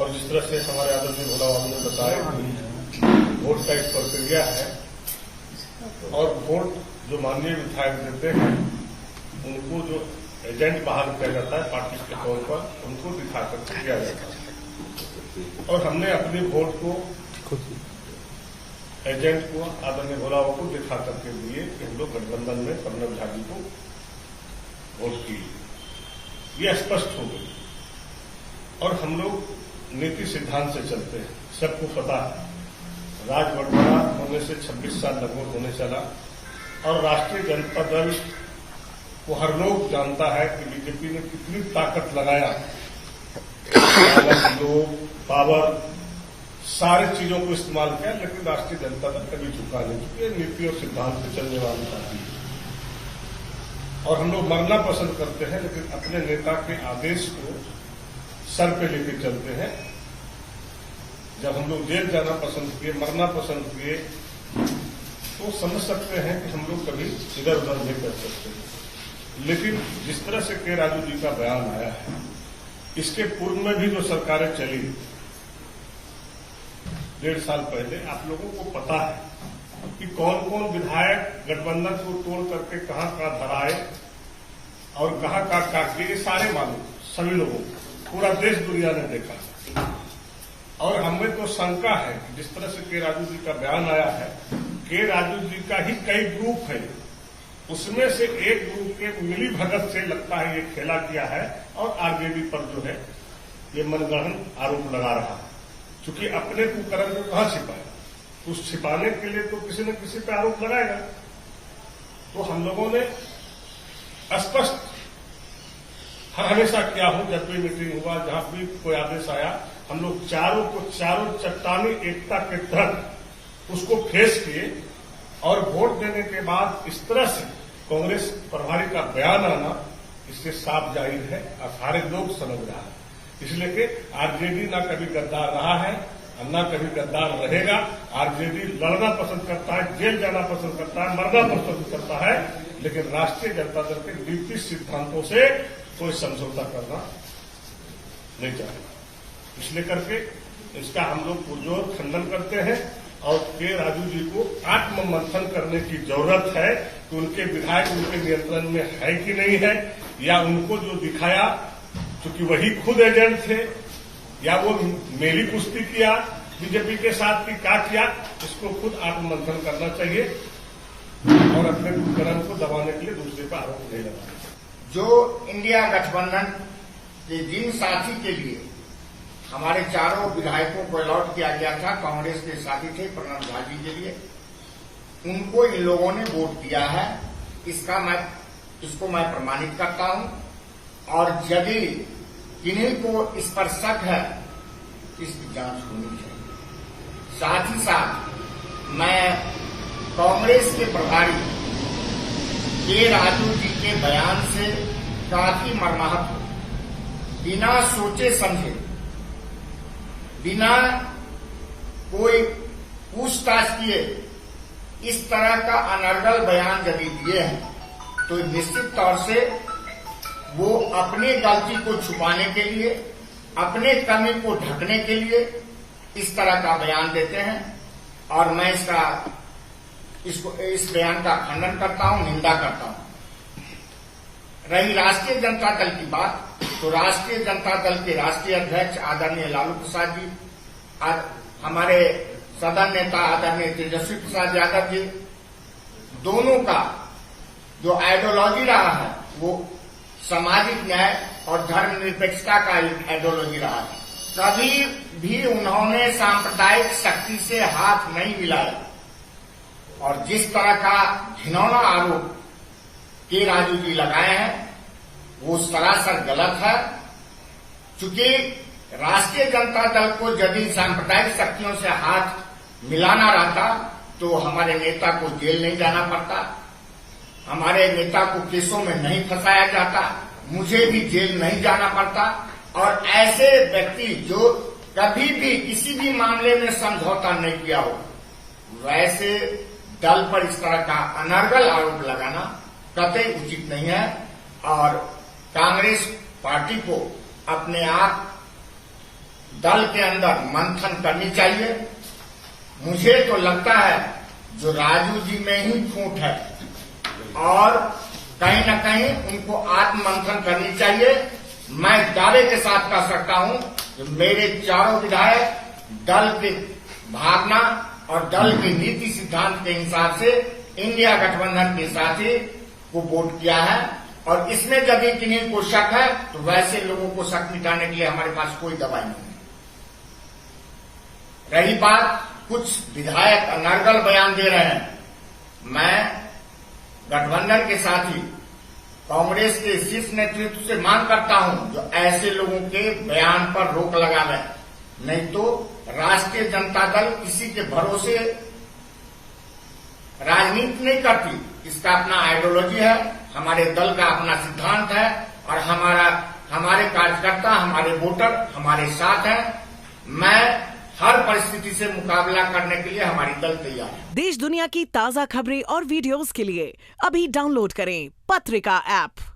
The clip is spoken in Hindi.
और जिस तरह से हमारे आदरणीय भोला बाबू ने बताया वोट का एक प्रक्रिया है और वोट जो माननीय विधायक देते हैं उनको जो एजेंट बहाल किया जाता है पार्टी के तौर पर उनको दिखाकर किया जाता है और हमने अपने वोट को एजेंट को आदरणीय भोला बाबू को दिखा करके दिए कि हम लोग गठबंधन में कर्नल झा जी को वोट किए। ये स्पष्ट हो गई और हम लोग नीति सिद्धांत से चलते हैं। सबको पता है राज बंटवारा होने से 26 साल लगभग होने चला और राष्ट्रीय जनता दल को हर लोग जानता है कि बीजेपी ने कितनी ताकत लगाया, लोग पावर सारे चीजों को इस्तेमाल किया, लेकिन राष्ट्रीय जनता दल कभी झुका नहीं चुकी है। नीति और सिद्धांत से चलने वाली पार्टी है और हम लोग मरना पसंद करते हैं, लेकिन अपने नेता के आदेश को सर पे लेके चलते हैं। जब हम लोग जेल जाना पसंद किए, मरना पसंद किए, तो समझ सकते हैं कि हम लोग कभी इधर उधर नहीं कर सकते। लेकिन जिस तरह से के राजू जी का बयान आया है, इसके पूर्व में भी जो सरकारें चली 1.5 साल पहले, आप लोगों को पता है कि कौन कौन विधायक गठबंधन को तोड़ करके कहां कहां धराए और कहां कहां किए, ये सारे मालूम सभी लोगों को, पूरा देश दुनिया ने देखा। और हमें तो शंका है कि जिस तरह से के राजू जी का बयान आया है, के राजू जी का ही कई ग्रुप है, उसमें से एक ग्रुप के मिली भगत से लगता है ये खेला किया है और आरजेडी पर जो है ये मनगढ़ंत आरोप लगा रहा है। चूंकि अपने कुकर्म को कहां छिपाए, उस छिपाने के लिए तो किसी न किसी पे आरोप लगाएगा। तो हम लोगों ने स्पष्ट हमेशा किया हो, जब भी मीटिंग हुआ, जहां भी कोई आदेश आया, हम लोग चारों चट्टानी एकता के तहत उसको फेस किए और वोट देने के बाद इस तरह से कांग्रेस प्रभारी का बयान आना, इससे साफ जाहिर है और सारे लोग समझ रहा है। इसलिए कि आरजेडी ना कभी गद्दार रहा है और ना कभी गद्दार रहेगा। आरजेडी लड़ना पसंद करता है, जेल जाना पसंद करता है, मरना पसंद करता है, लेकिन राष्ट्रीय जनता दल के नीति सिद्धांतों से कोई समझौता करना नहीं चाहेगा। इसलिए करके इसका हम लोग पुरजोर खंडन करते हैं और के राजू जी को आत्ममंथन करने की जरूरत है कि उनके विधायक उनके नियंत्रण में है कि नहीं है, या उनको जो दिखाया, क्योंकि वही खुद एजेंट थे, या वो मेरी कुश्ती किया बीजेपी के साथ की क्या किया, इसको खुद आत्ममंथन करना चाहिए और अपने कुकर्म को दबाने के लिए दूसरे पर आरोप नहीं लगाना चाहिए। जो इंडिया गठबंधन के जिन साथी के लिए हमारे चारों विधायकों को अलॉट किया गया था, कांग्रेस के साथी थे कर्नल झा जी के लिए, उनको इन लोगों ने वोट दिया है, इसको मैं प्रमाणित करता हूं। और यदि किन्हीं को इस पर शक है, इसकी जांच होनी चाहिए। साथ ही साथ मैं कांग्रेस के प्रभारी के राजू जी के बयान से काफी मर्माहत हूं। बिना सोचे समझे, बिना कोई पूछताछ किए इस तरह का अनर्गल बयान यदि दिए हैं, तो निश्चित तौर से वो अपनी गलती को छुपाने के लिए, अपने कमी को ढकने के लिए इस तरह का बयान देते हैं और मैं इस बयान का खंडन करता हूं, निंदा करता हूं। रही राष्ट्रीय जनता दल की बात, तो राष्ट्रीय जनता दल के राष्ट्रीय अध्यक्ष आदरणीय लालू प्रसाद जी, हमारे सदन नेता आदरणीय तेजस्वी प्रसाद यादव जी, दोनों का जो आइडियोलॉजी रहा है वो सामाजिक न्याय और धर्मनिरपेक्षता का आइडियोलॉजी रहा है। कभी भी उन्होंने सांप्रदायिक शक्ति से हाथ नहीं मिलाया और जिस तरह का घिनौना आरोप के राजू जी लगाए हैं वो सरासर गलत है। चूंकि राष्ट्रीय जनता दल को यदि सांप्रदायिक शक्तियों से हाथ मिलाना रहता तो हमारे नेता को जेल नहीं जाना पड़ता, हमारे नेता को केसों में नहीं फंसाया जाता, मुझे भी जेल नहीं जाना पड़ता। और ऐसे व्यक्ति जो कभी भी किसी भी मामले में समझौता नहीं किया हो, वैसे दल पर इस तरह का अनर्गल आरोप लगाना कतई उचित नहीं है। और कांग्रेस पार्टी को अपने आप दल के अंदर मंथन करनी चाहिए। मुझे तो लगता है जो राजू जी में ही फूट है और कहीं न कहीं उनको आत्ममंथन करनी चाहिए। मैं दावे के साथ कह सकता हूं कि मेरे चारों विधायक दल के भावना और दल के नीति सिद्धांत के हिसाब से इंडिया गठबंधन के साथी को वोट किया है और इसमें यदि किन्हीं को शक है तो वैसे लोगों को शक मिटाने के लिए हमारे पास कोई दवाई नहीं है। रही बात कुछ विधायक अनर्गल बयान दे रहे हैं, मैं गठबंधन के साथी कांग्रेस के शीर्ष नेतृत्व से मांग करता हूं जो ऐसे लोगों के बयान पर रोक लगावे, नहीं तो राष्ट्रीय जनता दल किसी के भरोसे राजनीति नहीं करती। इसका अपना आइडियोलॉजी है, हमारे दल का अपना सिद्धांत है और हमारे कार्यकर्ता, हमारे वोटर हमारे साथ हैं। मैं हर परिस्थिति से मुकाबला करने के लिए हमारी दल तैयार है। देश दुनिया की ताजा खबरें और वीडियोस के लिए अभी डाउनलोड करें पत्रिका ऐप।